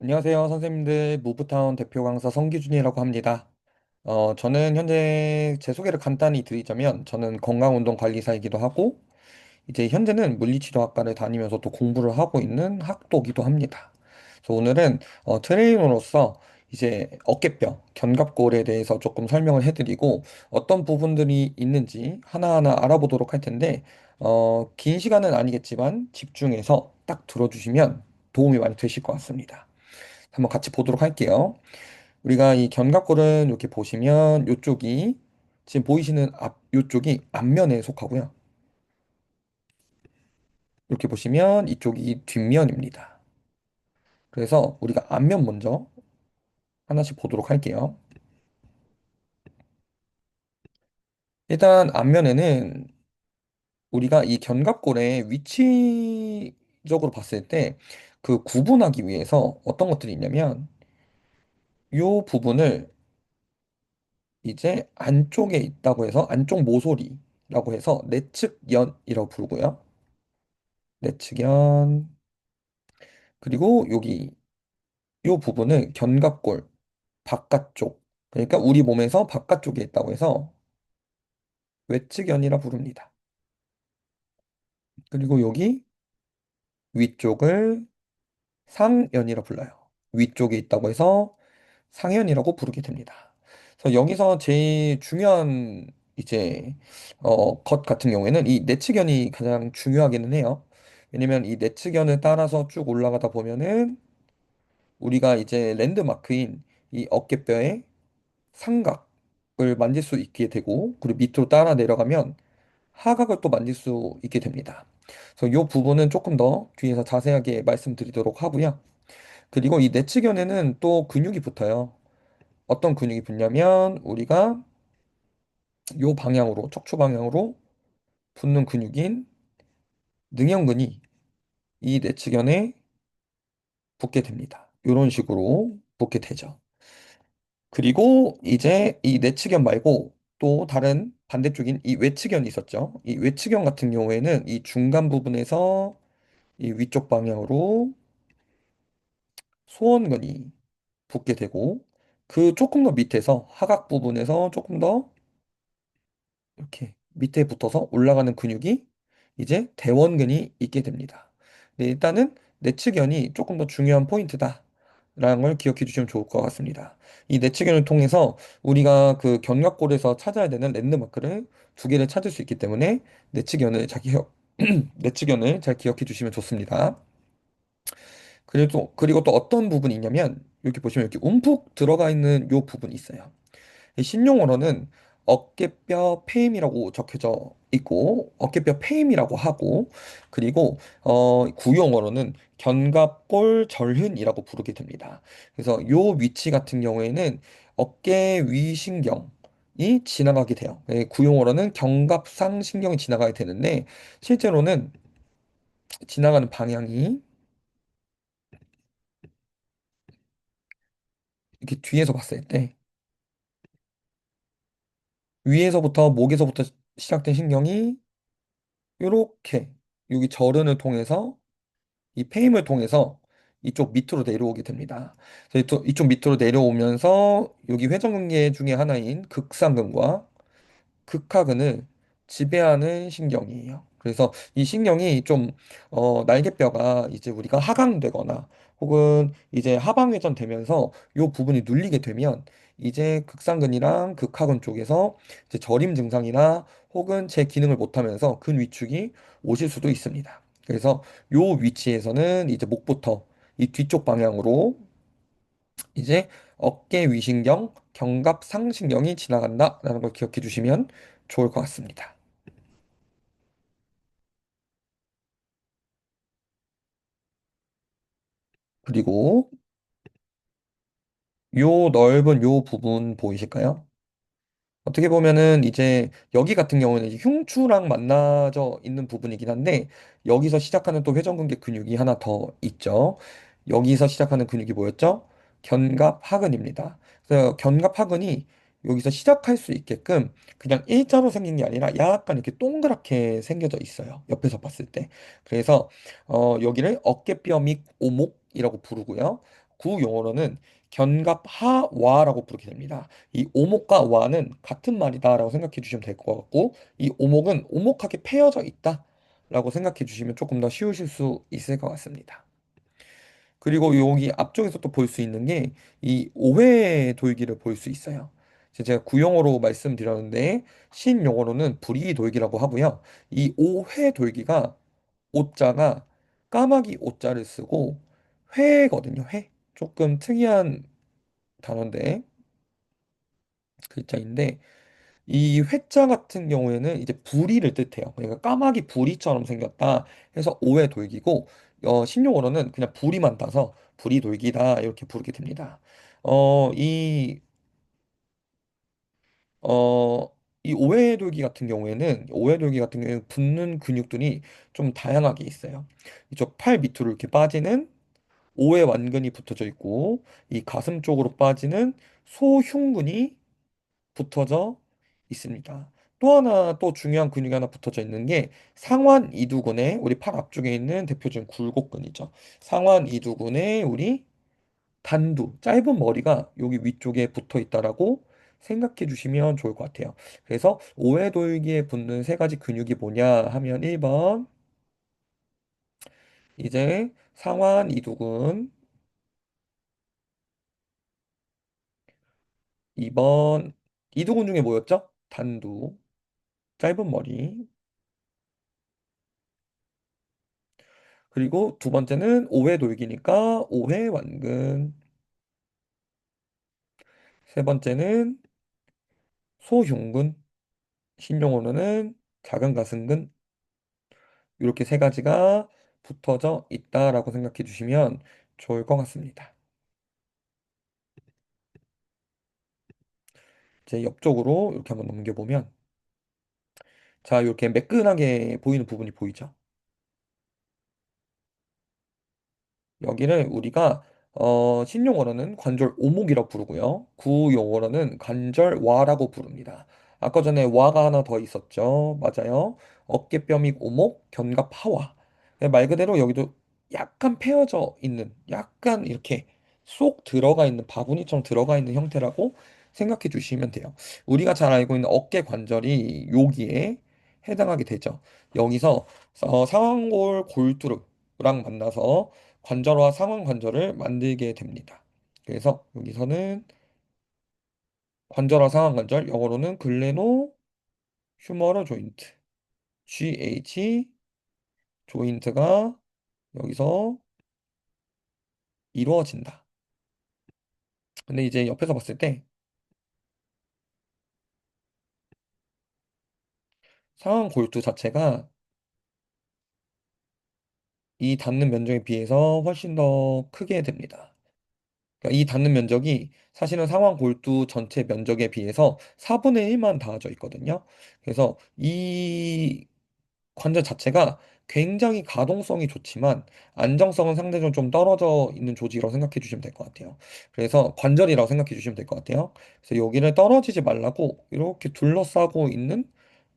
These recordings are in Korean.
안녕하세요, 선생님들. 무브타운 대표 강사 성기준이라고 합니다. 저는 현재 제 소개를 간단히 드리자면, 저는 건강운동관리사이기도 하고, 이제 현재는 물리치료학과를 다니면서 또 공부를 하고 있는 학도기도 합니다. 그래서 오늘은 트레이너로서 이제 어깨뼈, 견갑골에 대해서 조금 설명을 해드리고, 어떤 부분들이 있는지 하나하나 알아보도록 할 텐데, 긴 시간은 아니겠지만 집중해서 딱 들어주시면 도움이 많이 되실 것 같습니다. 한번 같이 보도록 할게요. 우리가 이 견갑골은 이렇게 보시면 이쪽이 지금 보이시는 이쪽이 앞면에 속하고요. 이렇게 보시면 이쪽이 뒷면입니다. 그래서 우리가 앞면 먼저 하나씩 보도록 할게요. 일단 앞면에는 우리가 이 견갑골의 위치적으로 봤을 때 그 구분하기 위해서 어떤 것들이 있냐면 이 부분을 이제 안쪽에 있다고 해서 안쪽 모서리라고 해서 내측연이라고 부르고요. 내측연. 그리고 여기 이 부분을 견갑골 바깥쪽. 그러니까 우리 몸에서 바깥쪽에 있다고 해서 외측연이라 부릅니다. 그리고 여기 위쪽을 상연이라 불러요. 위쪽에 있다고 해서 상연이라고 부르게 됩니다. 그래서 여기서 제일 중요한 이제 것 같은 경우에는 이 내측연이 가장 중요하기는 해요. 왜냐면 이 내측연을 따라서 쭉 올라가다 보면은 우리가 이제 랜드마크인 이 어깨뼈의 삼각을 만질 수 있게 되고, 그리고 밑으로 따라 내려가면 하각을 또 만질 수 있게 됩니다. 그래서 이 부분은 조금 더 뒤에서 자세하게 말씀드리도록 하고요. 그리고 이 내측연에는 또 근육이 붙어요. 어떤 근육이 붙냐면 우리가 이 방향으로 척추 방향으로 붙는 근육인 능형근이 이 내측연에 붙게 됩니다. 이런 식으로 붙게 되죠. 그리고 이제 이 내측연 말고 또 다른 반대쪽인 이 외측연이 있었죠. 이 외측연 같은 경우에는 이 중간 부분에서 이 위쪽 방향으로 소원근이 붙게 되고 그 조금 더 밑에서 하각 부분에서 조금 더 이렇게 밑에 붙어서 올라가는 근육이 이제 대원근이 있게 됩니다. 네, 일단은 내측연이 조금 더 중요한 포인트다라는 걸 기억해 주시면 좋을 것 같습니다. 이 내측연을 통해서 우리가 그 견갑골에서 찾아야 되는 랜드마크를 두 개를 찾을 수 있기 때문에 내측연을 내측연을 잘 기억해 주시면 좋습니다. 그리고 또 어떤 부분이 있냐면 여기 보시면 이렇게 움푹 들어가 있는 요 부분이 있어요. 이 신용어로는 어깨뼈 페임이라고 적혀져 있고 어깨뼈 페임이라고 하고 그리고 구용어로는 견갑골 절흔이라고 부르게 됩니다. 그래서 요 위치 같은 경우에는 어깨 위신경이 지나가게 돼요. 구용어로는 견갑상신경이 지나가게 되는데 실제로는 지나가는 방향이 이렇게 뒤에서 봤을 때 위에서부터 목에서부터 시작된 신경이 이렇게 여기 절은을 통해서 이 페임을 통해서 이쪽 밑으로 내려오게 됩니다. 그래서 이쪽 밑으로 내려오면서 여기 회전근개 중에 하나인 극상근과 극하근을 지배하는 신경이에요. 그래서 이 신경이 좀 날개뼈가 이제 우리가 하강되거나 혹은 이제 하방회전 되면서 이 부분이 눌리게 되면 이제 극상근이랑 극하근 쪽에서 이제 저림 증상이나 혹은 제 기능을 못하면서 근 위축이 오실 수도 있습니다. 그래서 이 위치에서는 이제 목부터 이 뒤쪽 방향으로 이제 어깨 위신경, 견갑 상신경이 지나간다라는 걸 기억해 주시면 좋을 것 같습니다. 그리고 요 넓은 요 부분 보이실까요? 어떻게 보면은 이제 여기 같은 경우는 이제 흉추랑 만나져 있는 부분이긴 한데 여기서 시작하는 또 회전근개 근육이 하나 더 있죠. 여기서 시작하는 근육이 뭐였죠? 견갑하근입니다. 그래서 견갑하근이 여기서 시작할 수 있게끔 그냥 일자로 생긴 게 아니라 약간 이렇게 동그랗게 생겨져 있어요. 옆에서 봤을 때. 그래서 여기를 어깨뼈 밑 오목이라고 부르고요. 구 용어로는 견갑하와라고 부르게 됩니다. 이 오목과 와는 같은 말이다라고 생각해 주시면 될 것 같고, 이 오목은 오목하게 패여져 있다라고 생각해 주시면 조금 더 쉬우실 수 있을 것 같습니다. 그리고 여기 앞쪽에서 또 볼 수 있는 게 이 오회 돌기를 볼 수 있어요. 이제 제가 구용어로 말씀드렸는데 신용어로는 불이 돌기라고 하고요. 이 오회 돌기가 오자가 까마귀 오자를 쓰고 회거든요. 회. 조금 특이한 단어인데 글자인데 이 회자 같은 경우에는 이제 부리를 뜻해요. 그러니까 까마귀 부리처럼 생겼다 해서 오해 돌기고 신용어로는 그냥 부리만 따서 부리 돌기다 이렇게 부르게 됩니다. 어, 이, 어, 이 오해 돌기 같은 경우에는 붙는 근육들이 좀 다양하게 있어요. 이쪽 팔 밑으로 이렇게 빠지는 오해 완근이 붙어져 있고 이 가슴 쪽으로 빠지는 소흉근이 붙어져 있습니다. 또 하나 또 중요한 근육이 하나 붙어져 있는 게 상완 이두근에 우리 팔 앞쪽에 있는 대표적인 굴곡근이죠. 상완 이두근에 우리 단두 짧은 머리가 여기 위쪽에 붙어 있다라고 생각해 주시면 좋을 것 같아요. 그래서 오해돌기에 붙는 세 가지 근육이 뭐냐 하면 1번 이제 상완 이두근, 2번 이두근 중에 뭐였죠? 단두 짧은 머리. 그리고 두 번째는 오회 돌기니까 오회 완근. 세 번째는 소흉근. 신용어로는 작은 가슴근. 이렇게 세 가지가 붙어져 있다라고 생각해 주시면 좋을 것 같습니다. 이제 옆쪽으로 이렇게 한번 넘겨보면 자, 이렇게 매끈하게 보이는 부분이 보이죠? 여기를 우리가 신용어로는 관절 오목이라고 부르고요. 구용어로는 관절와라고 부릅니다. 아까 전에 와가 하나 더 있었죠. 맞아요. 어깨뼈 및 오목, 견갑 하와. 말 그대로 여기도 약간 패어져 있는, 약간 이렇게 쏙 들어가 있는, 바구니처럼 들어가 있는 형태라고 생각해 주시면 돼요. 우리가 잘 알고 있는 어깨 관절이 여기에 해당하게 되죠. 여기서 상완골 골두르랑 만나서 관절과 상완 관절을 만들게 됩니다. 그래서 여기서는 관절과 상완 관절, 영어로는 글레노 휴머럴 조인트, GH 조인트가 여기서 이루어진다. 근데 이제 옆에서 봤을 때 상완 골두 자체가 이 닿는 면적에 비해서 훨씬 더 크게 됩니다. 그러니까 이 닿는 면적이 사실은 상완 골두 전체 면적에 비해서 4분의 1만 닿아져 있거든요. 그래서 이 관절 자체가 굉장히 가동성이 좋지만 안정성은 상대적으로 좀 떨어져 있는 조직이라고 생각해 주시면 될 것 같아요. 그래서 관절이라고 생각해 주시면 될 것 같아요. 그래서 여기를 떨어지지 말라고 이렇게 둘러싸고 있는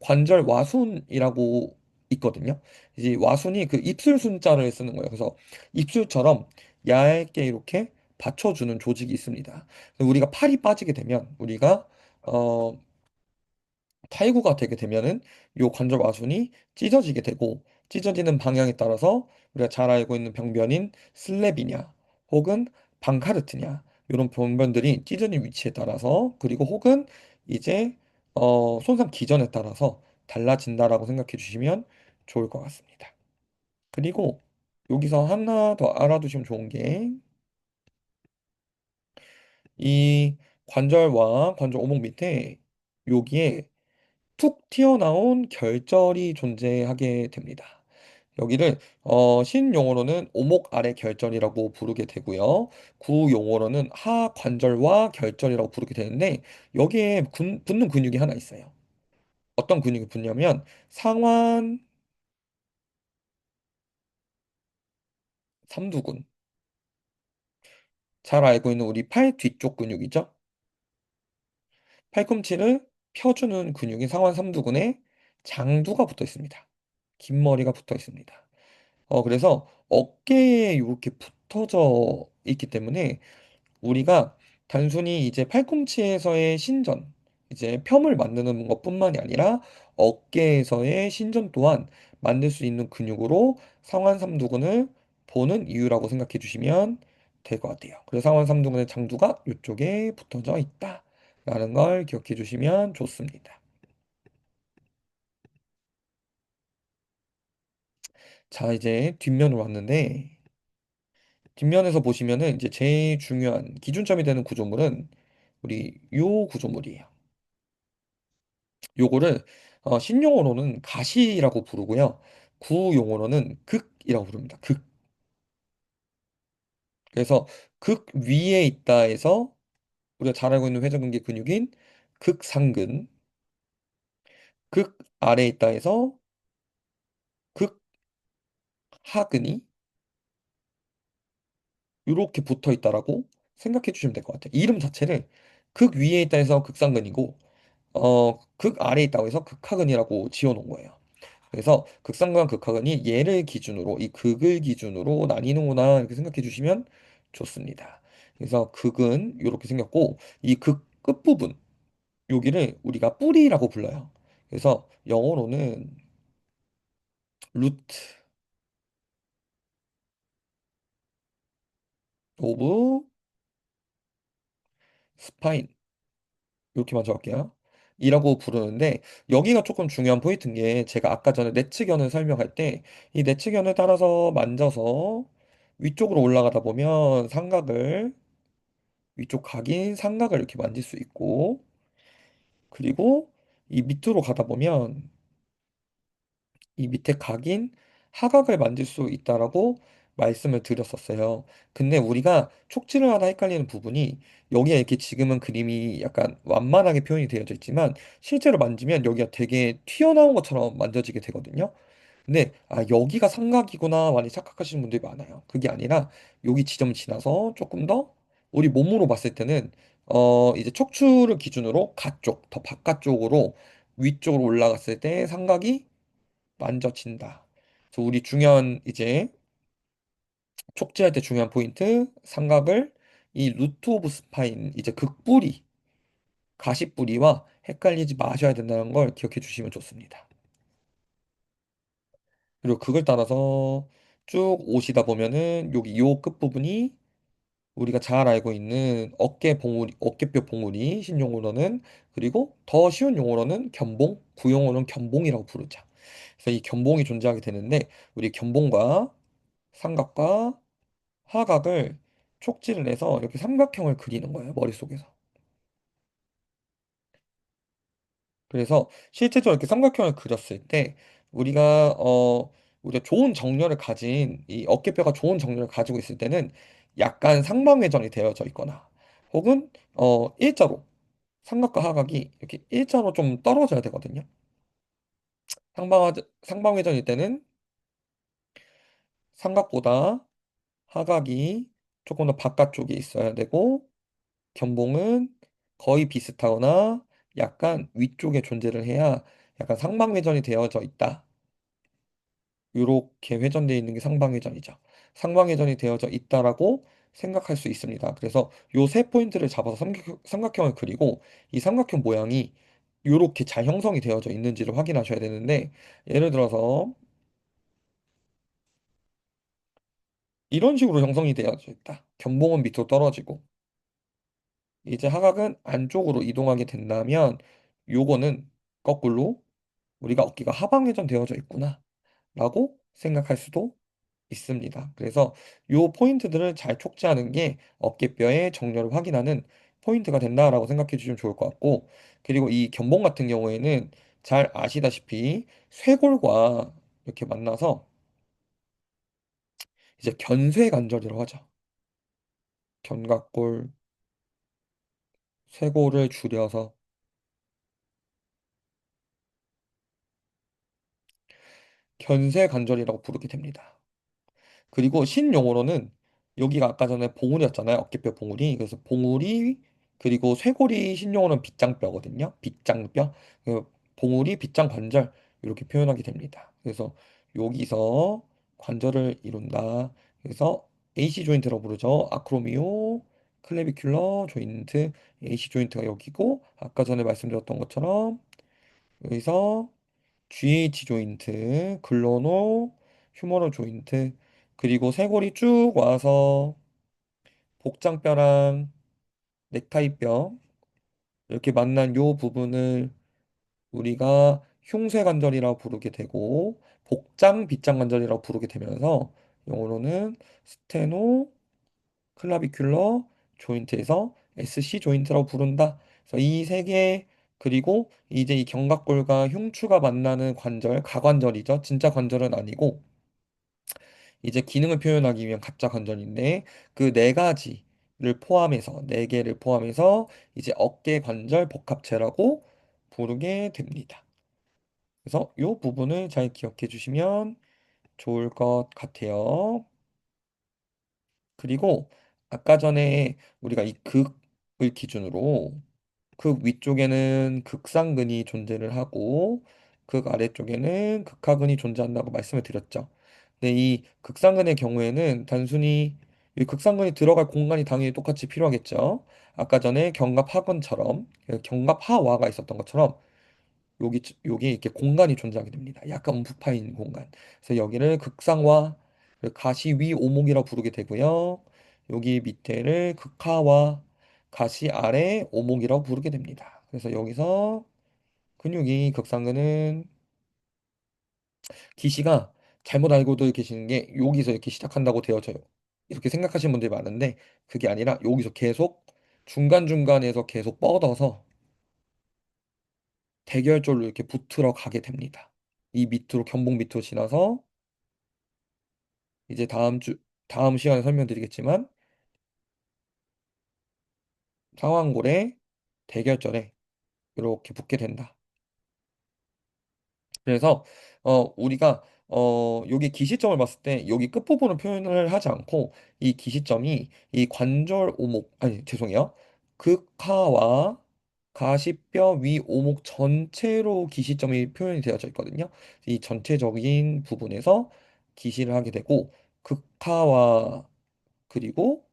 관절 와순이라고 있거든요. 이제 와순이 그 입술 순자를 쓰는 거예요. 그래서 입술처럼 얇게 이렇게 받쳐주는 조직이 있습니다. 그래서 우리가 팔이 빠지게 되면 우리가 어, 탈구가 되게 되면은 요 관절 와순이 찢어지게 되고 찢어지는 방향에 따라서 우리가 잘 알고 있는 병변인 슬랩이냐 혹은 방카르트냐 이런 병변들이 찢어진 위치에 따라서 그리고 혹은 이제 손상 기전에 따라서 달라진다라고 생각해 주시면 좋을 것 같습니다. 그리고 여기서 하나 더 알아두시면 좋은 게 이 관절과 관절 오목 밑에 여기에 툭 튀어나온 결절이 존재하게 됩니다. 여기를 신용어로는 오목 아래 결절이라고 부르게 되고요. 구용어로는 하관절와 결절이라고 부르게 되는데 여기에 붙는 근육이 하나 있어요. 어떤 근육이 붙냐면 상완 삼두근. 잘 알고 있는 우리 팔 뒤쪽 근육이죠. 팔꿈치를 펴주는 근육인 상완 삼두근에 장두가 붙어 있습니다. 긴 머리가 붙어 있습니다. 그래서 어깨에 이렇게 붙어져 있기 때문에 우리가 단순히 이제 팔꿈치에서의 신전, 이제 펴을 만드는 것뿐만이 아니라 어깨에서의 신전 또한 만들 수 있는 근육으로 상완삼두근을 보는 이유라고 생각해 주시면 될 것 같아요. 그래서 상완삼두근의 장두가 이쪽에 붙어져 있다라는 걸 기억해 주시면 좋습니다. 자, 이제 뒷면으로 왔는데 뒷면에서 보시면은 이제 제일 중요한 기준점이 되는 구조물은 우리 요 구조물이에요. 요거를 신용어로는 가시라고 부르고요. 구용어로는 극이라고 부릅니다. 극. 그래서 극 위에 있다 해서 우리가 잘 알고 있는 회전근개 근육인 극상근, 극 아래에 있다 해서 극하근이 이렇게 붙어 있다라고 생각해 주시면 될 것 같아요. 이름 자체를 극 위에 있다 해서 극상근이고 극 아래에 있다고 해서 극하근이라고 지어 놓은 거예요. 그래서 극상과 극하근이 얘를 기준으로 이 극을 기준으로 나뉘는구나 이렇게 생각해 주시면 좋습니다. 그래서 극은 이렇게 생겼고 이 극 끝부분 여기를 우리가 뿌리라고 불러요. 그래서 영어로는 루트 오브 스파인 이렇게 먼저 할게요. 이라고 부르는데 여기가 조금 중요한 포인트인 게 제가 아까 전에 내측견을 설명할 때 이 내측견을 따라서 만져서 위쪽으로 올라가다 보면 삼각을 위쪽 각인 삼각을 이렇게 만질 수 있고 그리고 이 밑으로 가다 보면 이 밑에 각인 하각을 만질 수 있다라고 말씀을 드렸었어요. 근데 우리가 촉지를 하다 헷갈리는 부분이 여기에 이렇게 지금은 그림이 약간 완만하게 표현이 되어져 있지만 실제로 만지면 여기가 되게 튀어나온 것처럼 만져지게 되거든요. 근데 아 여기가 삼각이구나 많이 착각하시는 분들이 많아요. 그게 아니라 여기 지점 지나서 조금 더 우리 몸으로 봤을 때는 이제 척추를 기준으로 가쪽 더 바깥쪽으로 위쪽으로 올라갔을 때 삼각이 만져진다. 그래서 우리 중요한 이제 촉지할 때 중요한 포인트 삼각을 이 루트 오브 스파인 이제 극뿌리 가시뿌리와 헷갈리지 마셔야 된다는 걸 기억해 주시면 좋습니다. 그리고 그걸 따라서 쭉 오시다 보면은 여기 요 끝부분이 우리가 잘 알고 있는 어깨 봉우리, 어깨뼈 봉우리 신용어로는 그리고 더 쉬운 용어로는 견봉, 구용어로는 견봉이라고 부르죠. 그래서 이 견봉이 존재하게 되는데 우리 견봉과 삼각과 화각을 촉지를 해서 이렇게 삼각형을 그리는 거예요, 머릿속에서. 그래서 실제적으로 이렇게 삼각형을 그렸을 때 우리가 우리가 좋은 정렬을 가진 이 어깨뼈가 좋은 정렬을 가지고 있을 때는 약간 상방회전이 되어져 있거나 혹은 일자로 삼각과 하각이 이렇게 일자로 좀 떨어져야 되거든요. 상방회전일 때는 삼각보다 하각이 조금 더 바깥쪽에 있어야 되고 견봉은 거의 비슷하거나 약간 위쪽에 존재를 해야 약간 상방회전이 되어져 있다. 이렇게 회전되어 있는 게 상방회전이죠. 상방회전이 되어져 있다라고 생각할 수 있습니다. 그래서 요 세 포인트를 잡아서 삼각형을 그리고 이 삼각형 모양이 이렇게 잘 형성이 되어져 있는지를 확인하셔야 되는데 예를 들어서 이런 식으로 형성이 되어져 있다. 견봉은 밑으로 떨어지고 이제 하각은 안쪽으로 이동하게 된다면 요거는 거꾸로 우리가 어깨가 하방회전 되어져 있구나 라고 생각할 수도 있습니다. 그래서 요 포인트들을 잘 촉지하는 게 어깨뼈의 정렬을 확인하는 포인트가 된다라고 생각해 주시면 좋을 것 같고 그리고 이 견봉 같은 경우에는 잘 아시다시피 쇄골과 이렇게 만나서 이제 견쇄관절이라고 하죠. 견갑골, 쇄골을 줄여서 견쇄관절이라고 부르게 됩니다. 그리고 신용어로는 여기가 아까 전에 봉우리였잖아요. 어깨뼈 봉우리. 그래서 봉우리 그리고 쇄골이 신용어는 빗장뼈거든요. 빗장뼈. 봉우리, 빗장 관절 이렇게 표현하게 됩니다. 그래서 여기서 관절을 이룬다. 그래서 AC 조인트라고 부르죠. 아크로미오 클레비큘러 조인트 AC 조인트가 여기고 아까 전에 말씀드렸던 것처럼 여기서 GH 조인트, 글로노, 휴머럴 조인트 그리고 쇄골이 쭉 와서 복장뼈랑 넥타이뼈 이렇게 만난 요 부분을 우리가 흉쇄관절이라고 부르게 되고 복장 빗장관절이라고 부르게 되면서 영어로는 스테노 클라비큘러 조인트에서 SC 조인트라고 부른다. 그래서 이 세 개 그리고 이제 이 견갑골과 흉추가 만나는 관절, 가관절이죠. 진짜 관절은 아니고 이제 기능을 표현하기 위한 가짜 관절인데 그 네 가지를 포함해서 네 개를 포함해서 이제 어깨 관절 복합체라고 부르게 됩니다. 그래서 이 부분을 잘 기억해 주시면 좋을 것 같아요. 그리고 아까 전에 우리가 이 극을 기준으로 극 위쪽에는 극상근이 존재를 하고 극 아래쪽에는 극하근이 존재한다고 말씀을 드렸죠. 근데 이 극상근의 경우에는 단순히 이 극상근이 들어갈 공간이 당연히 똑같이 필요하겠죠. 아까 전에 견갑하근처럼 견갑하와가 있었던 것처럼 여기 이렇게 공간이 존재하게 됩니다. 약간 움푹 파인 공간. 그래서 여기를 극상화, 가시 위 오목이라고 부르게 되고요. 여기 밑에를 극하와, 가시 아래 오목이라고 부르게 됩니다. 그래서 여기서 근육이 극상근은 기시가 잘못 알고도 계시는 게 여기서 이렇게 시작한다고 되어져요. 이렇게 생각하시는 분들이 많은데 그게 아니라 여기서 계속 중간중간에서 계속 뻗어서 대결절로 이렇게 붙으러 가게 됩니다. 이 밑으로 견봉 밑으로 지나서 이제 다음 시간에 설명드리겠지만 상완골에 대결절에 이렇게 붙게 된다. 그래서 우리가 여기 기시점을 봤을 때 여기 끝부분을 표현을 하지 않고 이 기시점이 이 관절 오목 아니 죄송해요. 극하와 가시뼈 위 오목 전체로 기시점이 표현이 되어져 있거든요. 이 전체적인 부분에서 기시를 하게 되고 극하와 그리고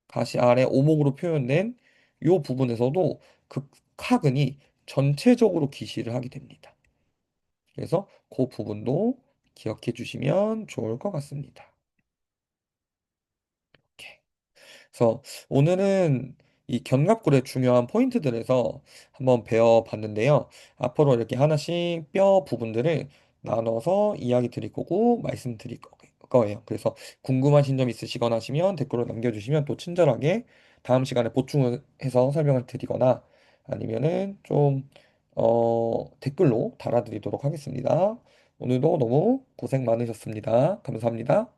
가시 아래 오목으로 표현된 이 부분에서도 극하근이 전체적으로 기시를 하게 됩니다. 그래서 그 부분도 기억해 주시면 좋을 것 같습니다. 오케이. 그래서 오늘은 이 견갑골의 중요한 포인트들에서 한번 배워봤는데요. 앞으로 이렇게 하나씩 뼈 부분들을 나눠서 이야기 드릴 거고 거예요. 그래서 궁금하신 점 있으시거나 하시면 댓글로 남겨주시면 또 친절하게 다음 시간에 보충을 해서 설명을 드리거나 아니면은 좀 댓글로 달아드리도록 하겠습니다. 오늘도 너무 고생 많으셨습니다. 감사합니다.